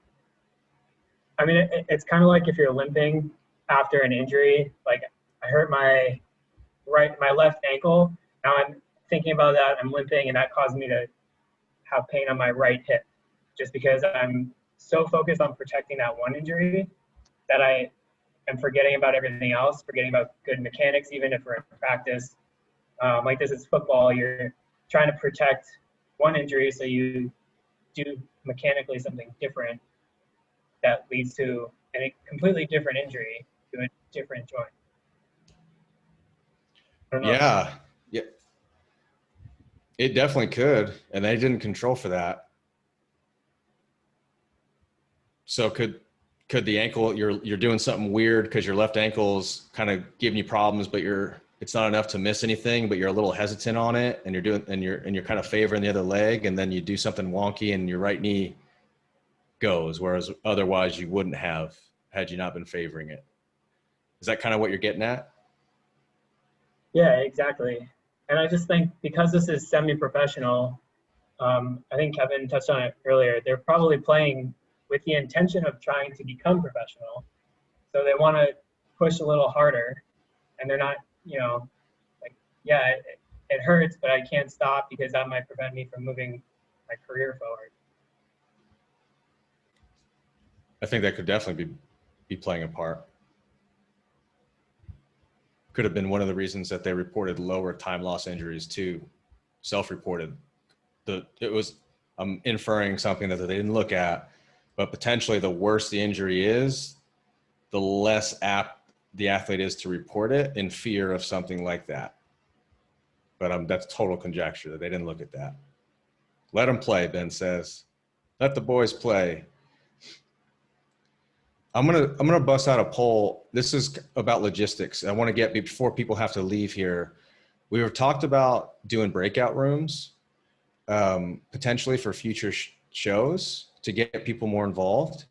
I mean, it's kind of like if you're limping after an injury. Like I hurt my left ankle. Now I'm thinking about that. I'm limping, and that caused me to have pain on my right hip, just because I'm so focused on protecting that one injury that I am forgetting about everything else, forgetting about good mechanics, even if we're in practice. Like this is football. You're trying to protect one injury, so you do mechanically something different that leads to a completely different injury to a different joint. I don't know. Yeah. Yeah. It definitely could. And they didn't control for that. So could the ankle, you're doing something weird because your left ankle's kind of giving you problems, but it's not enough to miss anything, but you're a little hesitant on it, and you're kind of favoring the other leg, and then you do something wonky and your right knee goes, whereas otherwise you wouldn't have had you not been favoring it. Is that kind of what you're getting at? Yeah, exactly. And I just think because this is semi-professional, I think Kevin touched on it earlier, they're probably playing with the intention of trying to become professional. So they want to push a little harder, and they're not, like, yeah, it hurts, but I can't stop because that might prevent me from moving my career forward. I think that could definitely be playing a part. Could have been one of the reasons that they reported lower time loss injuries too, self-reported. I'm inferring something that they didn't look at, but potentially the worse the injury is, the less apt the athlete is to report it in fear of something like that. But that's total conjecture that they didn't look at that. Let them play, Ben says. Let the boys play. I'm gonna bust out a poll. This is about logistics. I want to get before people have to leave here. We have talked about doing breakout rooms, potentially for future shows to get people more involved.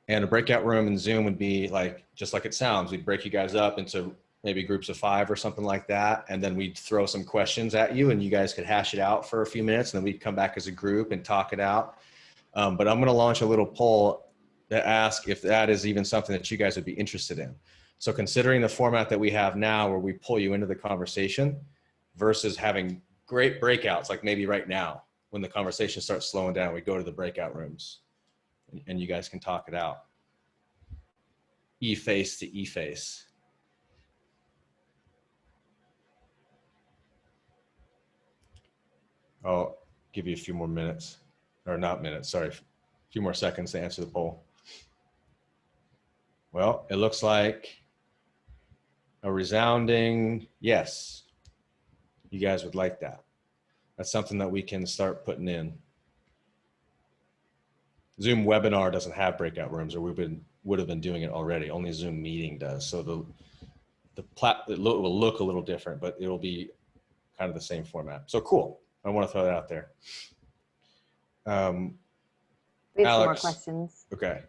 And a breakout room in Zoom would be like, just like it sounds, we'd break you guys up into maybe groups of 5 or something like that. And then we'd throw some questions at you and you guys could hash it out for a few minutes. And then we'd come back as a group and talk it out. But I'm going to launch a little poll to ask if that is even something that you guys would be interested in. So considering the format that we have now where we pull you into the conversation versus having great breakouts, like maybe right now, when the conversation starts slowing down, we go to the breakout rooms and you guys can talk it out. E-face to E-face. I'll give you a few more minutes, or not minutes, sorry, a few more seconds to answer the poll. Well, it looks like a resounding yes. You guys would like that. That's something that we can start putting in. Zoom webinar doesn't have breakout rooms, or would have been doing it already. Only Zoom meeting does. So it will look a little different, but it will be kind of the same format. So cool. I want to throw that out there. We have some more Alex. questions. Okay.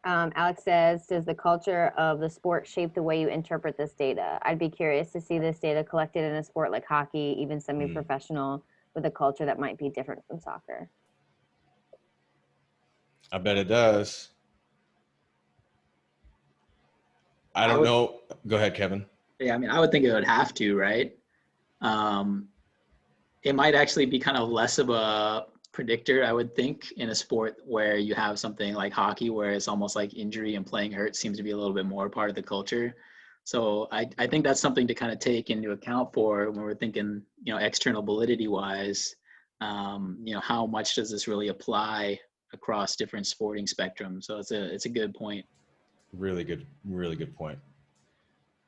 Alex says, does the culture of the sport shape the way you interpret this data? I'd be curious to see this data collected in a sport like hockey, even semi-professional, with a culture that might be different from soccer. I bet it does. I don't know. Go ahead, Kevin. Yeah, I mean, I would think it would have to, right? It might actually be kind of less of a predictor, I would think, in a sport where you have something like hockey, where it's almost like injury and playing hurt seems to be a little bit more part of the culture. So I think that's something to kind of take into account for when we're thinking, external validity wise, how much does this really apply across different sporting spectrums? So it's a good point. Really good point.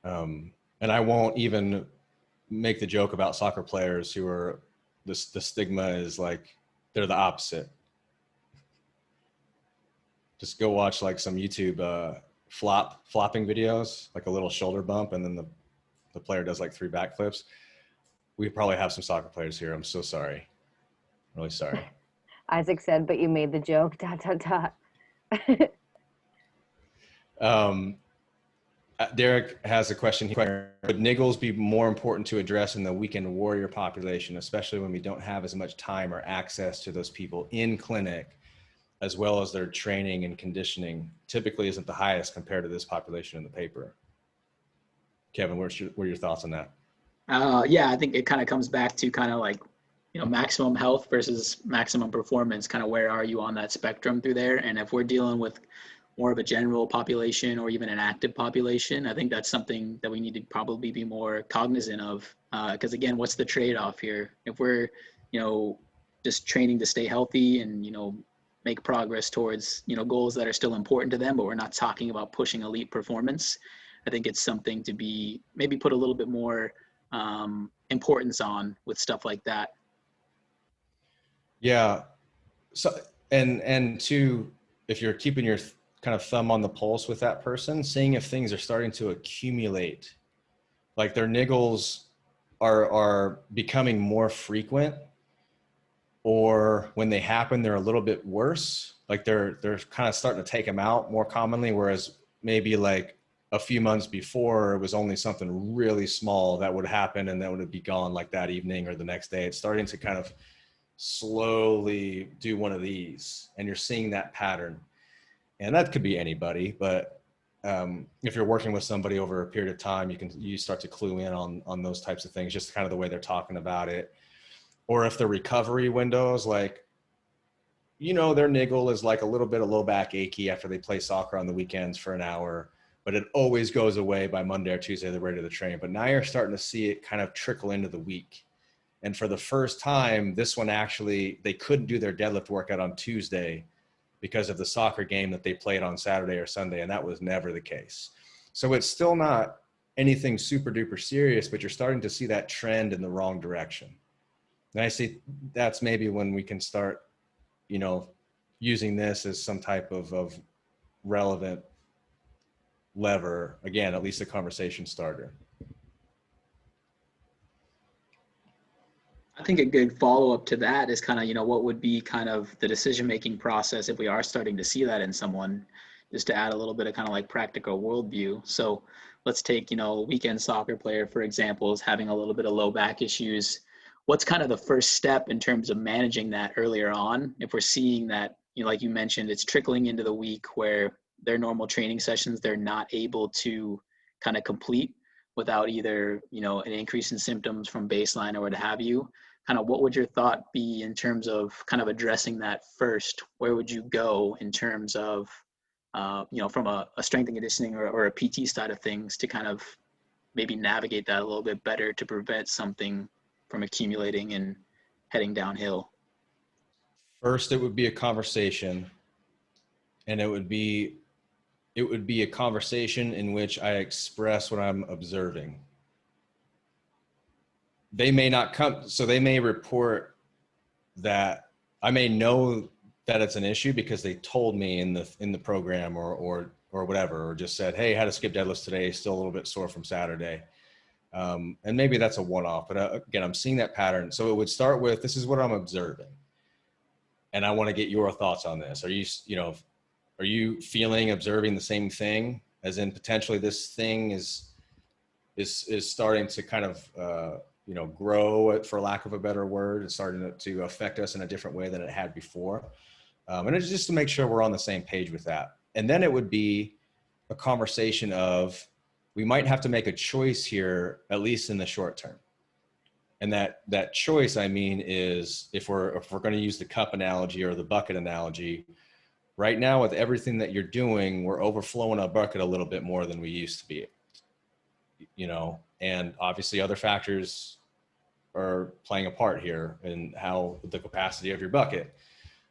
And I won't even make the joke about soccer players who are the stigma is like they're the opposite. Just go watch like some YouTube flopping videos, like a little shoulder bump, and then the player does like 3 backflips. We probably have some soccer players here. I'm so sorry. Really sorry. Isaac said, but you made the joke, ... Derek has a question here. Would niggles be more important to address in the weekend warrior population, especially when we don't have as much time or access to those people in clinic, as well as their training and conditioning typically isn't the highest compared to this population in the paper? Kevin, what are your thoughts on that? Yeah, I think it kind of comes back to kind of like, maximum health versus maximum performance. Kind of where are you on that spectrum through there? And if we're dealing with more of a general population or even an active population, I think that's something that we need to probably be more cognizant of. Because again, what's the trade-off here? If we're, just training to stay healthy and, make progress towards, goals that are still important to them, but we're not talking about pushing elite performance, I think it's something to be maybe put a little bit more importance on with stuff like that. Yeah. So, and two, if you're keeping your kind of thumb on the pulse with that person, seeing if things are starting to accumulate, like their niggles are becoming more frequent, or when they happen, they're a little bit worse. Like they're kind of starting to take them out more commonly, whereas maybe like a few months before it was only something really small that would happen and that would be gone like that evening or the next day. It's starting to kind of slowly do one of these, and you're seeing that pattern. And that could be anybody, but if you're working with somebody over a period of time, you start to clue in on those types of things, just kind of the way they're talking about it. Or if the recovery windows, like, their niggle is like a little bit of low back achy after they play soccer on the weekends for an hour, but it always goes away by Monday or Tuesday, they're ready to train. But now you're starting to see it kind of trickle into the week. And for the first time, this one actually, they couldn't do their deadlift workout on Tuesday because of the soccer game that they played on Saturday or Sunday. And that was never the case. So it's still not anything super duper serious, but you're starting to see that trend in the wrong direction. And I see that's maybe when we can start, using this as some type of relevant lever. Again, at least a conversation starter. I think a good follow-up to that is kind of, what would be kind of the decision-making process if we are starting to see that in someone, just to add a little bit of kind of like practical worldview. So let's take, a weekend soccer player, for example, is having a little bit of low back issues. What's kind of the first step in terms of managing that earlier on? If we're seeing that, like you mentioned, it's trickling into the week where their normal training sessions, they're not able to kind of complete without either, an increase in symptoms from baseline or what have you. Kind of what would your thought be in terms of kind of addressing that first? Where would you go in terms of, from a strength and conditioning or a PT side of things to kind of maybe navigate that a little bit better to prevent something from accumulating and heading downhill? First, it would be a conversation, and it would be a conversation in which I express what I'm observing. They may not come, so they may report that I may know that it's an issue because they told me in the program or whatever, or just said, hey, I had to skip deadlifts today, still a little bit sore from Saturday. And maybe that's a one-off, but again, I'm seeing that pattern. So it would start with, this is what I'm observing. And I want to get your thoughts on this. Are you feeling, observing the same thing, as in potentially this thing is starting to kind of, grow, for lack of a better word. It's starting to affect us in a different way than it had before. And it's just to make sure we're on the same page with that. And then it would be a conversation of, we might have to make a choice here, at least in the short term. And that choice, I mean, is if we're going to use the cup analogy or the bucket analogy, right now with everything that you're doing, we're overflowing a bucket a little bit more than we used to be, and obviously other factors are playing a part here in how the capacity of your bucket.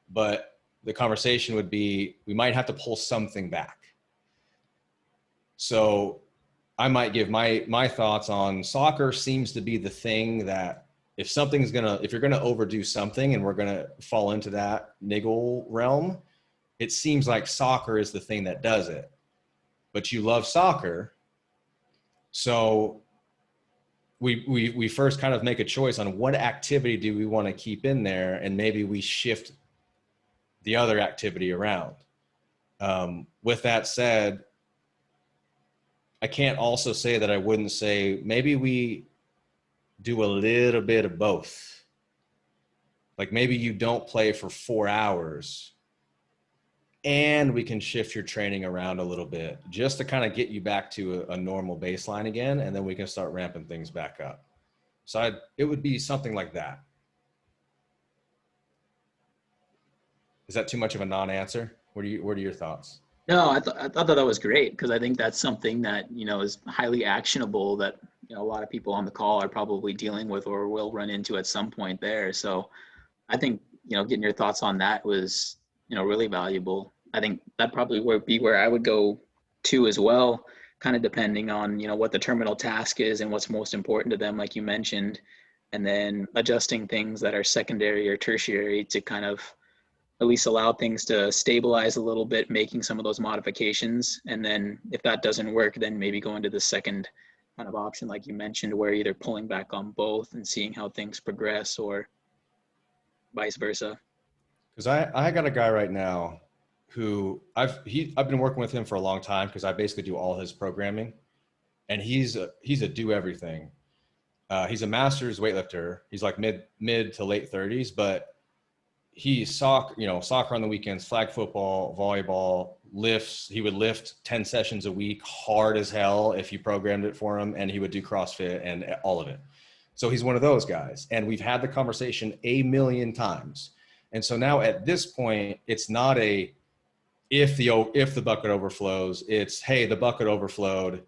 But the conversation would be, we might have to pull something back. So I might give my thoughts on soccer. Seems to be the thing that if you're going to overdo something and we're going to fall into that niggle realm, it seems like soccer is the thing that does it, but you love soccer. So we first kind of make a choice on what activity do we want to keep in there, and maybe we shift the other activity around. With that said, I can't also say that I wouldn't say maybe we do a little bit of both. Like maybe you don't play for 4 hours and we can shift your training around a little bit just to kind of get you back to a normal baseline again. And then we can start ramping things back up. So it would be something like that. Is that too much of a non-answer? What are your thoughts? No, I thought that was great, because I think that's something that, you know, is highly actionable that, you know, a lot of people on the call are probably dealing with or will run into at some point there. So I think, you know, getting your thoughts on that was, you know, really valuable. I think that probably would be where I would go to as well, kind of depending on, you know, what the terminal task is and what's most important to them, like you mentioned, and then adjusting things that are secondary or tertiary to kind of at least allow things to stabilize a little bit, making some of those modifications. And then if that doesn't work, then maybe go into the second kind of option, like you mentioned, where either pulling back on both and seeing how things progress, or vice versa. Because I got a guy right now who I've been working with him for a long time, because I basically do all his programming, and he's a do everything. He's a master's weightlifter. He's like mid to late 30s, but he's soccer on the weekends, flag football, volleyball, lifts. He would lift 10 sessions a week, hard as hell if you programmed it for him, and he would do CrossFit and all of it. So he's one of those guys. And we've had the conversation a million times. And so now at this point, it's not a if the bucket overflows, it's, hey, the bucket overflowed.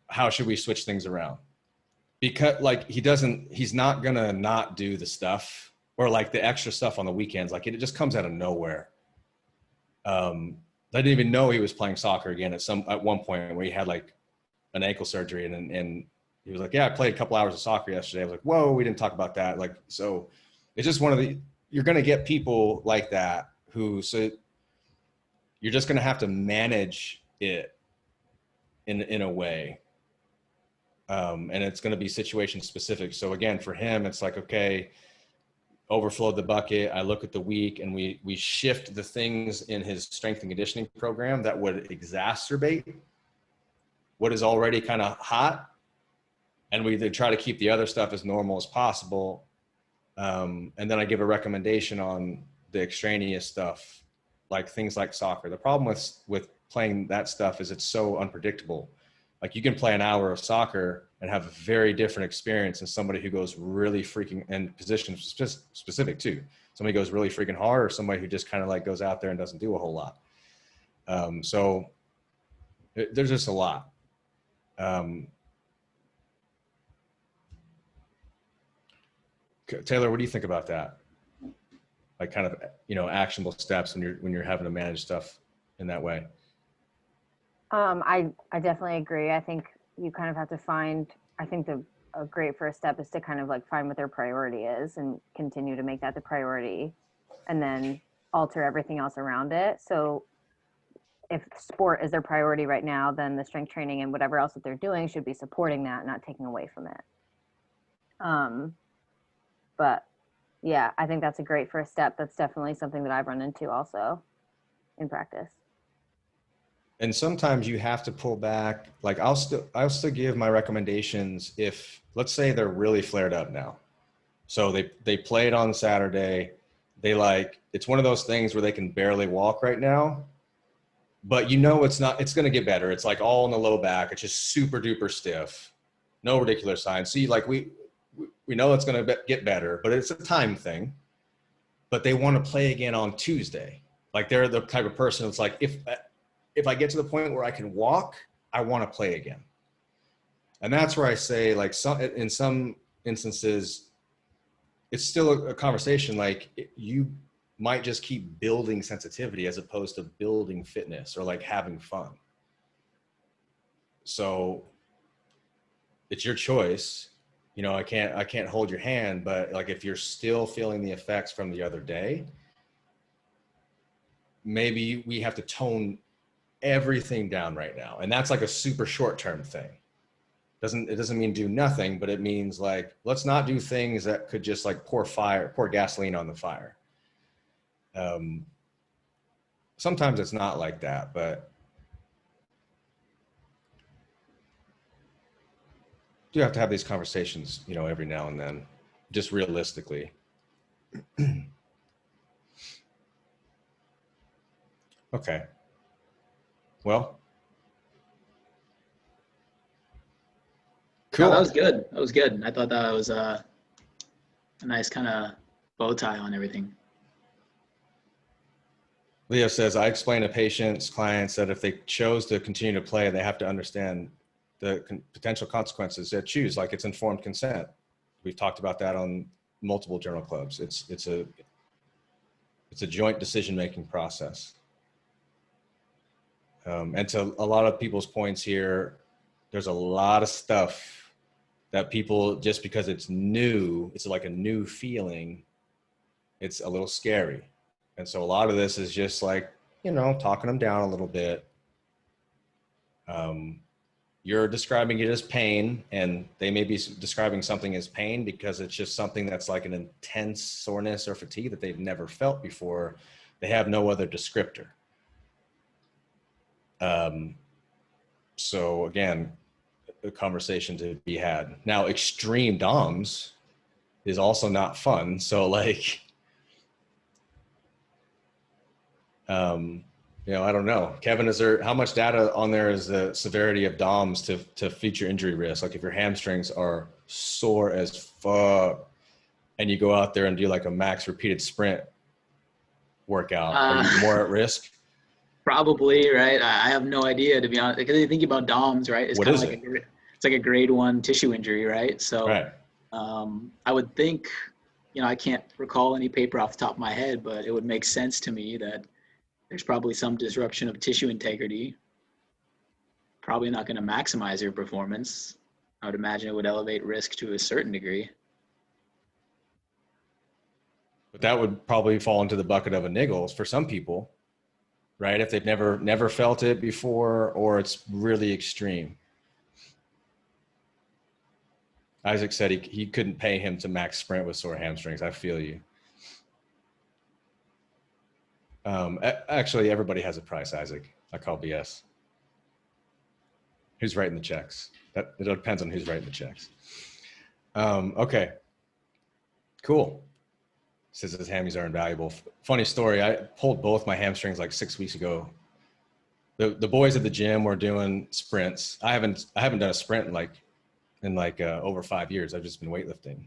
How should we switch things around? Because like he's not gonna not do the stuff, or like the extra stuff on the weekends. Like it just comes out of nowhere. I didn't even know he was playing soccer again at one point where he had like an ankle surgery, and he was like, yeah, I played a couple hours of soccer yesterday. I was like, whoa, we didn't talk about that. Like, so it's just you're going to get people like that so you're just going to have to manage it in a way. And it's going to be situation specific. So again, for him, it's like, okay, overflowed the bucket. I look at the week, and we shift the things in his strength and conditioning program that would exacerbate what is already kind of hot. And we try to keep the other stuff as normal as possible. And then I give a recommendation on the extraneous stuff, like things like soccer. The problem with playing that stuff is it's so unpredictable. Like you can play an hour of soccer and have a very different experience than somebody who goes really freaking, and position specific too. Somebody goes really freaking hard, or somebody who just kind of like goes out there and doesn't do a whole lot. So there's just a lot. Taylor, what do you think about that? Like kind of, you know, actionable steps when you're having to manage stuff in that way. I definitely agree. I think you kind of have to find, I think a great first step is to kind of like find what their priority is and continue to make that the priority, and then alter everything else around it. So if sport is their priority right now, then the strength training and whatever else that they're doing should be supporting that, not taking away from it. But yeah, I think that's a great first step. That's definitely something that I've run into also in practice. And sometimes you have to pull back. Like I'll still give my recommendations if, let's say, they're really flared up now. So they played on Saturday. It's one of those things where they can barely walk right now, but you know it's going to get better. It's like all in the low back. It's just super duper stiff. No radicular signs. See, like we know it's going to get better, but it's a time thing. But they want to play again on Tuesday. Like they're the type of person that's like, if I get to the point where I can walk, I want to play again. And that's where I say, like, in some instances, it's still a conversation. Like you might just keep building sensitivity as opposed to building fitness or like having fun. So it's your choice. You know, I can't hold your hand, but like if you're still feeling the effects from the other day, maybe we have to tone everything down right now. And that's like a super short-term thing. It doesn't mean do nothing, but it means like, let's not do things that could just like pour gasoline on the fire. Sometimes it's not like that, but do have to have these conversations, you know, every now and then, just realistically. Okay. Well, No, cool. that was good. That was good. I thought that was a nice kind of bow tie on everything. Leo says, I explain to patients, clients that if they chose to continue to play, they have to understand the potential consequences they choose, like it's informed consent. We've talked about that on multiple journal clubs. It's a joint decision-making process. And to a lot of people's points here, there's a lot of stuff that people, just because it's new, it's like a new feeling, it's a little scary. And so a lot of this is just like, you know, talking them down a little bit. You're describing it as pain, and they may be describing something as pain because it's just something that's like an intense soreness or fatigue that they've never felt before. They have no other descriptor. So again, a conversation to be had. Now, extreme DOMS is also not fun. So like, you know, I don't know. Kevin, is there, how much data on there is the severity of DOMS to future injury risk? Like if your hamstrings are sore as fuck and you go out there and do like a max repeated sprint workout, are you more at risk? Probably, right? I have no idea, to be honest. Because you think about DOMS, right? It's What kind of is like it? it's like a grade 1 tissue injury, right? So Right. I would think, you know, I can't recall any paper off the top of my head, but it would make sense to me that there's probably some disruption of tissue integrity. Probably not going to maximize your performance. I would imagine it would elevate risk to a certain degree. But that would probably fall into the bucket of a niggles for some people, right? If they've never felt it before, or it's really extreme. Isaac said he couldn't pay him to max sprint with sore hamstrings. I feel you. Actually, everybody has a price, Isaac. I call BS. Who's writing the checks? It depends on who's writing the checks. Okay, cool. Says his hammies are invaluable. Funny story, I pulled both my hamstrings like 6 weeks ago. The boys at the gym were doing sprints. I haven't done a sprint in over 5 years. I've just been weightlifting.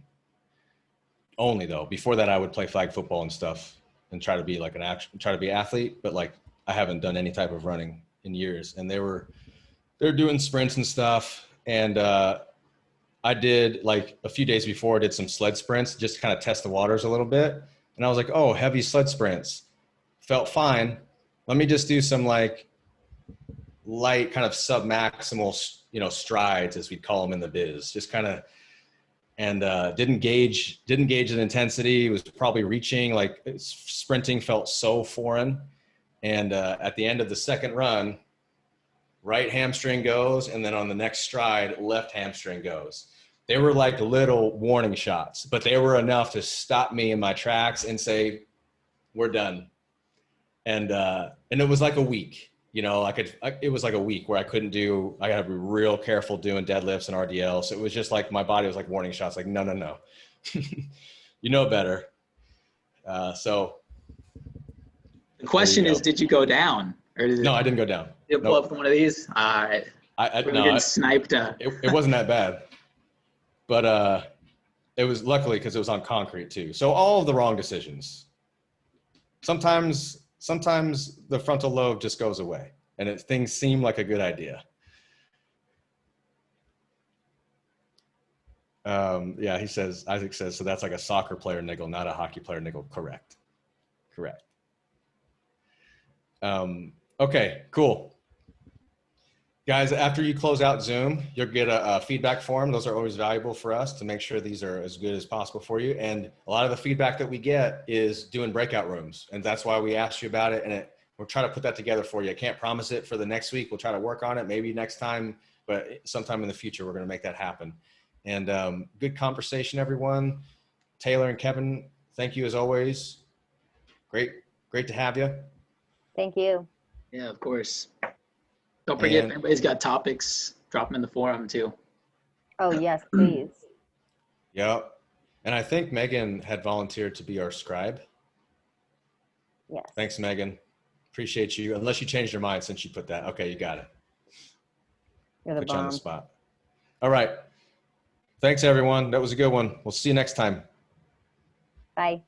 Only though. Before that, I would play flag football and stuff and try to be like try to be an athlete, but like I haven't done any type of running in years. And they're doing sprints and stuff. And I did like a few days before, I did some sled sprints just to kind of test the waters a little bit. And I was like, oh, heavy sled sprints. Felt fine. Let me just do some like light kind of sub-maximal, you know, strides, as we'd call them in the biz, just kind of, and didn't gauge an intensity. It was probably reaching, like sprinting felt so foreign. And at the end of the second run, right hamstring goes, and then on the next stride, left hamstring goes. They were like little warning shots, but they were enough to stop me in my tracks and say, we're done. And it was like a week, you know, it was like a week where I got to be real careful doing deadlifts and RDL. So it was just like, my body was like warning shots, like, no, you know better. So the question is, did you go down? Or no, I didn't go down. Did you pull up one of these? All right. I sniped. It wasn't that bad, but it was luckily because it was on concrete too. So all of the wrong decisions. Sometimes the frontal lobe just goes away and things seem like a good idea. Yeah, Isaac says, so that's like a soccer player niggle, not a hockey player niggle. Correct. Okay, cool. Guys, after you close out Zoom, you'll get a feedback form. Those are always valuable for us to make sure these are as good as possible for you. And a lot of the feedback that we get is doing breakout rooms. And that's why we asked you about it. And we'll try to put that together for you. I can't promise it for the next week. We'll try to work on it, maybe next time, but sometime in the future, we're going to make that happen. And good conversation, everyone. Taylor and Kevin, thank you as always. Great to have you. Thank you. Yeah, of course. Don't forget, if anybody's got topics, drop them in the forum too. Oh, yes, please. Yep. And I think Megan had volunteered to be our scribe. Yes. Thanks, Megan. Appreciate you. Unless you changed your mind since you put that. Okay, you got it. You're the Put you on the bomb. spot. All right. Thanks, everyone. That was a good one. We'll see you next time. Bye.